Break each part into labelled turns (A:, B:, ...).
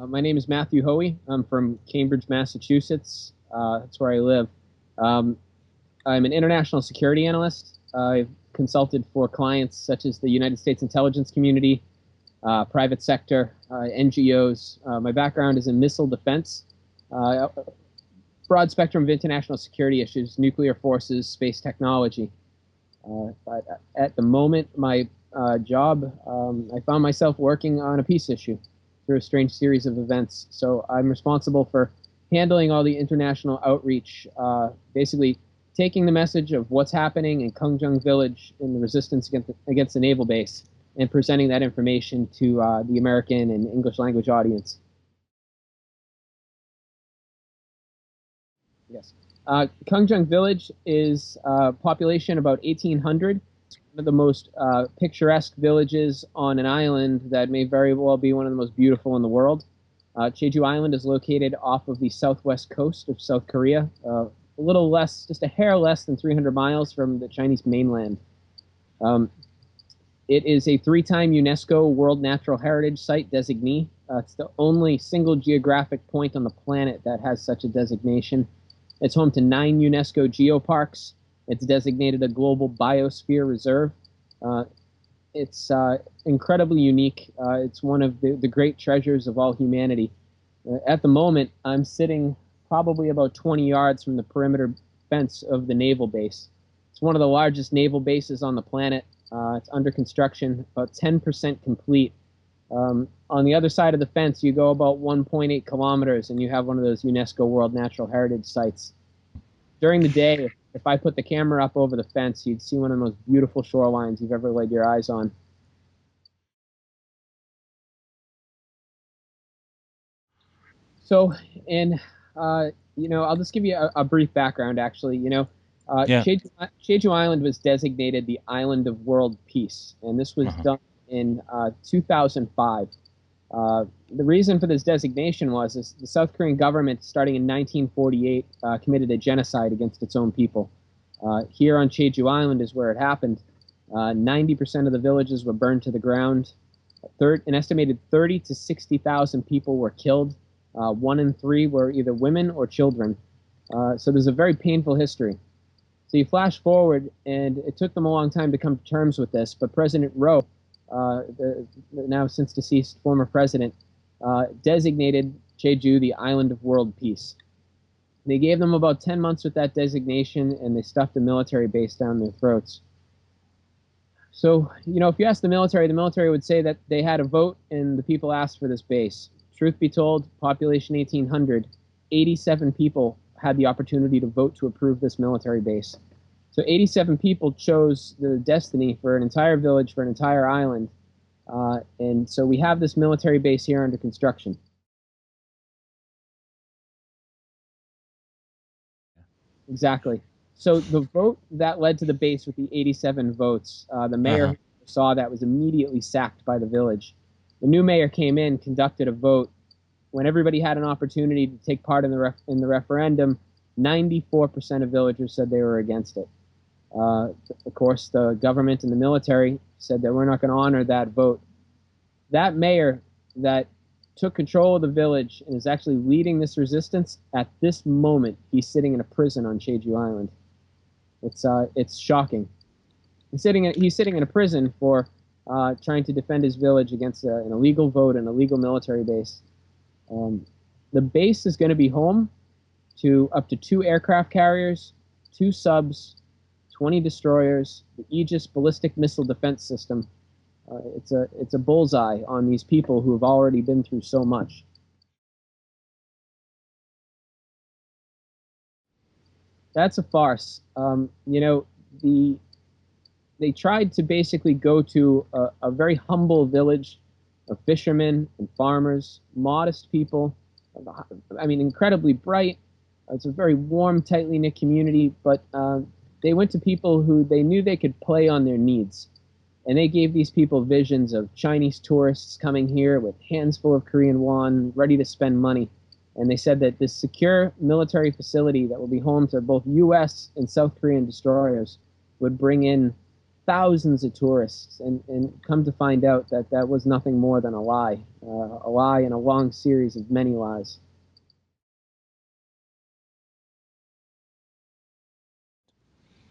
A: My name is Matthew Hoey. I'm from Cambridge, Massachusetts. That's where I live. Um, I'm an international security analyst. I've consulted for clients such as the United States intelligence community, private sector, NGOs. My background is in missile defense, broad spectrum of international security issues, nuclear forces, space technology. But at the moment, my job, I found myself working on a peace issue through a strange series of events. So I'm responsible for handling all the international outreach, basically taking the message of what's happening in Gangjeong village in the resistance against the naval base and presenting that information to the American and English language audience. Yes. Gangjeong village is population about 1,800. One of the most picturesque villages on an island that may very well be one of the most beautiful in the world. Jeju Island is located off of the southwest coast of South Korea, a little less, just a hair less than 300 miles from the Chinese mainland. It is a 3-time UNESCO World Natural Heritage Site designee. It's the only single geographic point on the planet that has such a designation. It's home to 9 UNESCO geoparks. It's designated a global biosphere reserve. It's incredibly unique. It's one of the great treasures of all humanity. At the moment, I'm sitting probably about 20 yards from the perimeter fence of the naval base. It's one of the largest naval bases on the planet. It's under construction, about 10% complete. On the other side of the fence, you go about 1.8 kilometers, and you have one of those UNESCO World Natural Heritage Sites. During the day, if I put the camera up over the fence, you'd see one of the most beautiful shorelines you've ever laid your eyes on. So, I'll just give you a brief background, actually.
B: Yeah.
A: Jeju Island was designated the Island of World Peace, and this was done in 2005. The reason for this designation was the South Korean government, starting in 1948, committed a genocide against its own people. Here on Jeju Island is where it happened. 90% of the villages were burned to the ground. An estimated 30 to 60,000 people were killed. 1 in 3 were either women or children. So there's a very painful history. So you flash forward, and it took them a long time to come to terms with this, but President Roh, the now since deceased former president, designated Jeju the Island of World Peace. They gave them about 10 months with that designation, and they stuffed a military base down their throats. So, if you ask the military would say that they had a vote and the people asked for this base. Truth be told, population 1,800, 87 people had the opportunity to vote to approve this military base. So 87 people chose the destiny for an entire village, for an entire island. And so we have this military base here under construction. Exactly. So the vote that led to the base with the 87 votes, the mayor who saw that was immediately sacked by the village. The new mayor came in, conducted a vote. When everybody had an opportunity to take part in the referendum, 94% of villagers said they were against it. Of course, the government and the military said that we're not going to honor that vote. That mayor that took control of the village and is actually leading this resistance, at this moment, he's sitting in a prison on Jeju Island. It's shocking. He's sitting in a prison for trying to defend his village against an illegal vote and a illegal military base. The base is going to be home to up to 2 aircraft carriers, 2 subs, 20 destroyers, the Aegis ballistic missile defense system. It's a bullseye on these people who have already been through so much. That's a farce. They tried to basically go to a very humble village of fishermen and farmers, modest people. I mean, incredibly bright. It's a very warm, tightly knit community, but they went to people who they knew they could play on their needs. And they gave these people visions of Chinese tourists coming here with hands full of Korean won, ready to spend money. And they said that this secure military facility that will be home to both U.S. and South Korean destroyers would bring in thousands of tourists, and come to find out that that was nothing more than a lie and a long series of many lies.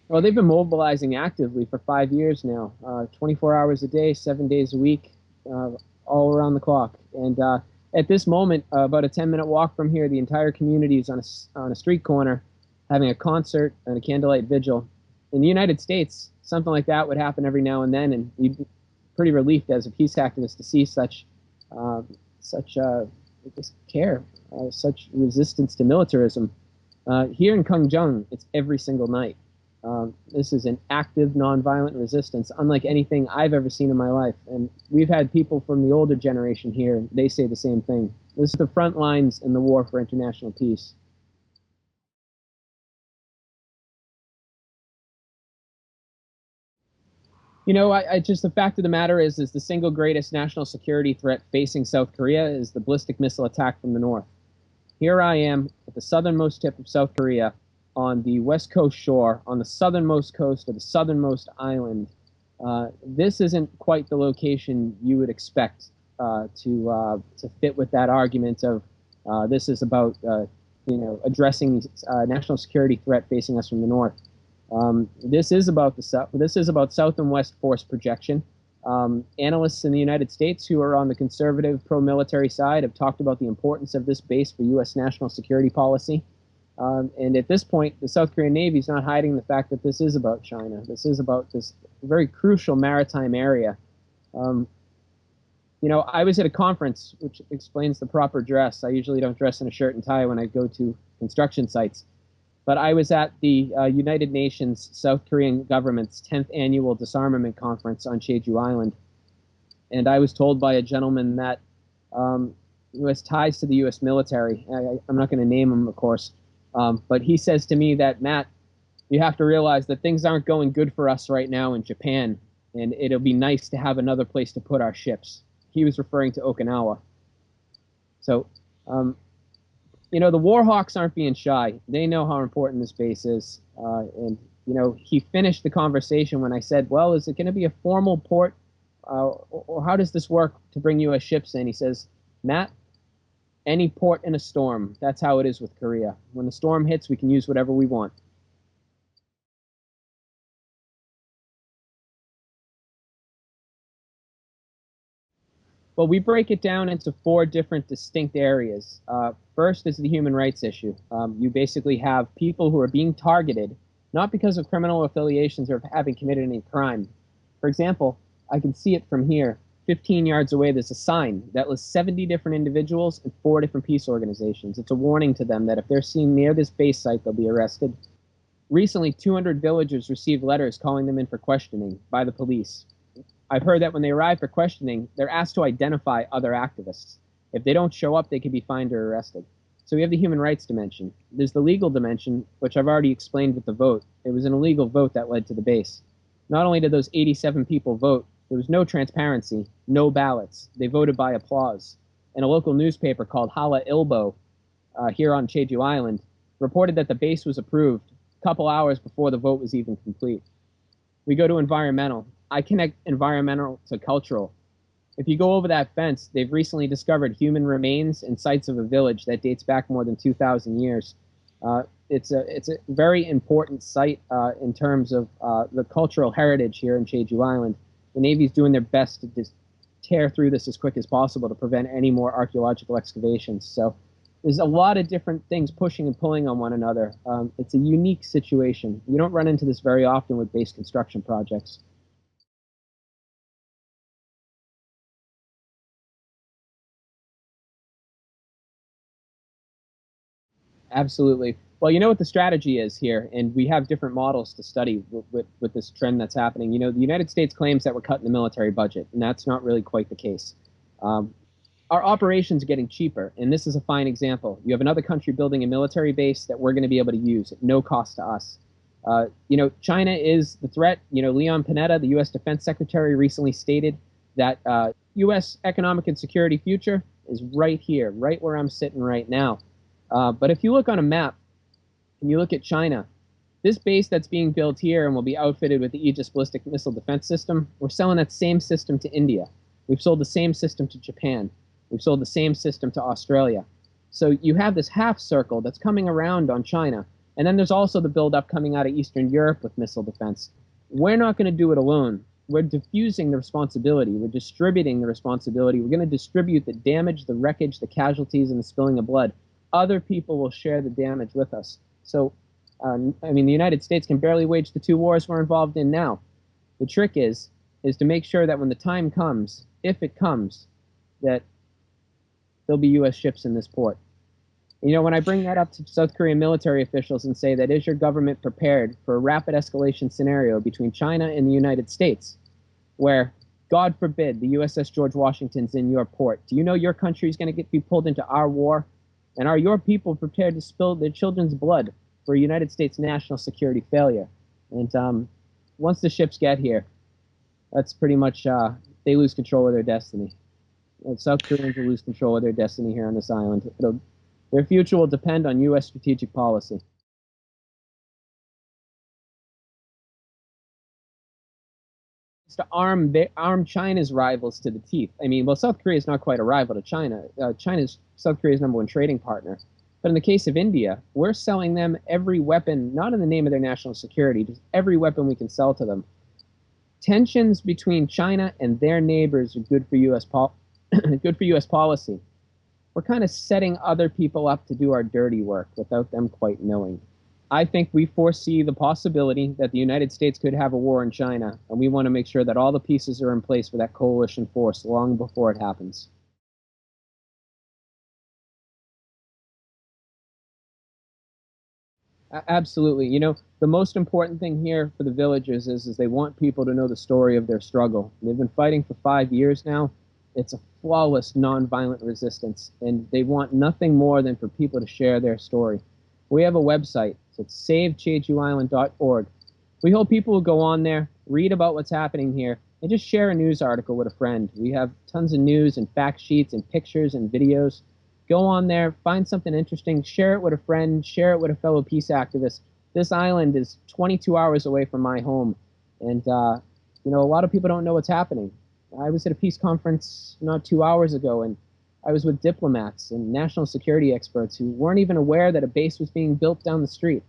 A: Well, they've been mobilizing actively for 5 years now, 24 hours a day, 7 days a week, all around the clock. And at this moment, about a 10-minute walk from here, the entire community is on a street corner having a concert and a candlelight vigil. In the United States, something like that would happen every now and then, and we'd be pretty relieved as a peace activist to see such care, such resistance to militarism. Here in Gangjeong, it's every single night. This is an active, nonviolent resistance, unlike anything I've ever seen in my life. And we've had people from the older generation here, and they say the same thing. This is the front lines in the war for international peace. You know, I just, the fact of the matter is the single greatest national security threat facing South Korea is the ballistic missile attack from the north. Here I am at the southernmost tip of South Korea, on the west coast shore, on the southernmost coast of the southernmost island. This isn't quite the location you would expect to fit with that argument of this is about addressing national security threat facing us from the north. This is about the south. This is about south and west force projection. Analysts in the United States who are on the conservative pro-military side have talked about the importance of this base for U.S. national security policy. And at this point, the South Korean Navy is not hiding the fact that this is about China. This is about this very crucial maritime area. I was at a conference, which explains the proper dress. I usually don't dress in a shirt and tie when I go to construction sites. But I was at the United Nations South Korean government's 10th annual disarmament conference on Jeju Island. And I was told by a gentleman that who has ties to the U.S. military. I'm not going to name him, of course. But he says to me that, Matt, you have to realize that things aren't going good for us right now in Japan, and it'll be nice to have another place to put our ships. He was referring to Okinawa. So, the Warhawks aren't being shy. They know how important this base is. And he finished the conversation when I said, well, is it going to be a formal port? Or how does this work to bring U.S. ships in? He says, Matt, any port in a storm. That's how it is with Korea. When the storm hits, we can use whatever we want. Well, we break it down into 4 different distinct areas. First is the human rights issue. You basically have people who are being targeted, not because of criminal affiliations or having committed any crime. For example, I can see it from here. 15 yards away, there's a sign that lists 70 different individuals and 4 different peace organizations. It's a warning to them that if they're seen near this base site, they'll be arrested. Recently, 200 villagers received letters calling them in for questioning by the police. I've heard that when they arrive for questioning, they're asked to identify other activists. If they don't show up, they can be fined or arrested. So we have the human rights dimension. There's the legal dimension, which I've already explained with the vote. It was an illegal vote that led to the base. Not only did those 87 people vote, there was no transparency, no ballots. They voted by applause. And a local newspaper called Halla Ilbo, here on Jeju Island, reported that the base was approved a couple hours before the vote was even complete. We go to environmental. I connect environmental to cultural. If you go over that fence, they've recently discovered human remains and sites of a village that dates back more than 2,000 years. It's a very important site in terms of the cultural heritage here in Jeju Island. The Navy's doing their best to just tear through this as quick as possible to prevent any more archaeological excavations. So there's a lot of different things pushing and pulling on one another. It's a unique situation. You don't run into this very often with base construction projects. Absolutely. Well, you know what the strategy is here, and we have different models to study with this trend that's happening. The United States claims that we're cutting the military budget, and that's not really quite the case. Our operations are getting cheaper, and this is a fine example. You have another country building a military base that we're going to be able to use at no cost to us. China is the threat. Leon Panetta, the U.S. Defense Secretary, recently stated that U.S. economic and security future is right here, right where I'm sitting right now. But if you look on a map and you look at China, This base that's being built here and will be outfitted with the Aegis ballistic missile defense system, we're selling that same system to India. We've sold the same system to Japan. We've sold the same system to Australia. So you have this half circle that's coming around on China. And then there's also the buildup coming out of Eastern Europe with missile defense. We're not going to do it alone. We're diffusing the responsibility. We're distributing the responsibility. We're going to distribute the damage, the wreckage, the casualties, and the spilling of blood. Other people will share the damage with us. So, I mean, the United States can barely wage the 2 wars we're involved in now. The trick is to make sure that when the time comes, if it comes, that there'll be U.S. ships in this port. You know, when I bring that up to South Korean military officials and say that, is your government prepared for a rapid escalation scenario between China and the United States, where, God forbid, the USS George Washington's in your port? Do you know your country is going to be pulled into our war? And are your people prepared to spill their children's blood for a United States national security failure? And once the ships get here, that's pretty much, they lose control of their destiny. South Koreans will lose control of their destiny here on this island. Their future will depend on U.S. strategic policy. It's to arm China's rivals to the teeth. I mean, well, South Korea is not quite a rival to China. China's South Korea's #1 trading partner. But in the case of India, we're selling them every weapon, not in the name of their national security, just every weapon we can sell to them. Tensions between China and their neighbors are good for U.S. good for U.S. policy. We're kind of setting other people up to do our dirty work without them quite knowing. I think we foresee the possibility that the United States could have a war in China, and we want to make sure that all the pieces are in place for that coalition force long before it happens. Absolutely. You know, the most important thing here for the villagers is they want people to know the story of their struggle. They've been fighting for 5 years now. It's a flawless, nonviolent resistance, and they want nothing more than for people to share their story. We have a website. So it's savejejuisland.org. We hope people will go on there, read about what's happening here, and just share a news article with a friend. We have tons of news and fact sheets and pictures and videos. Go on there, find something interesting, share it with a friend, share it with a fellow peace activist. This island is 22 hours away from my home, and you know, a lot of people don't know what's happening. I was at a peace conference not 2 hours ago, and I was with diplomats and national security experts who weren't even aware that a base was being built down the street.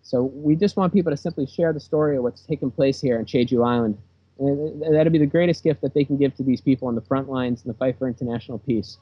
A: So we just want people to simply share the story of what's taking place here in Jeju Island. And that'll be the greatest gift that they can give to these people on the front lines in the fight for international peace.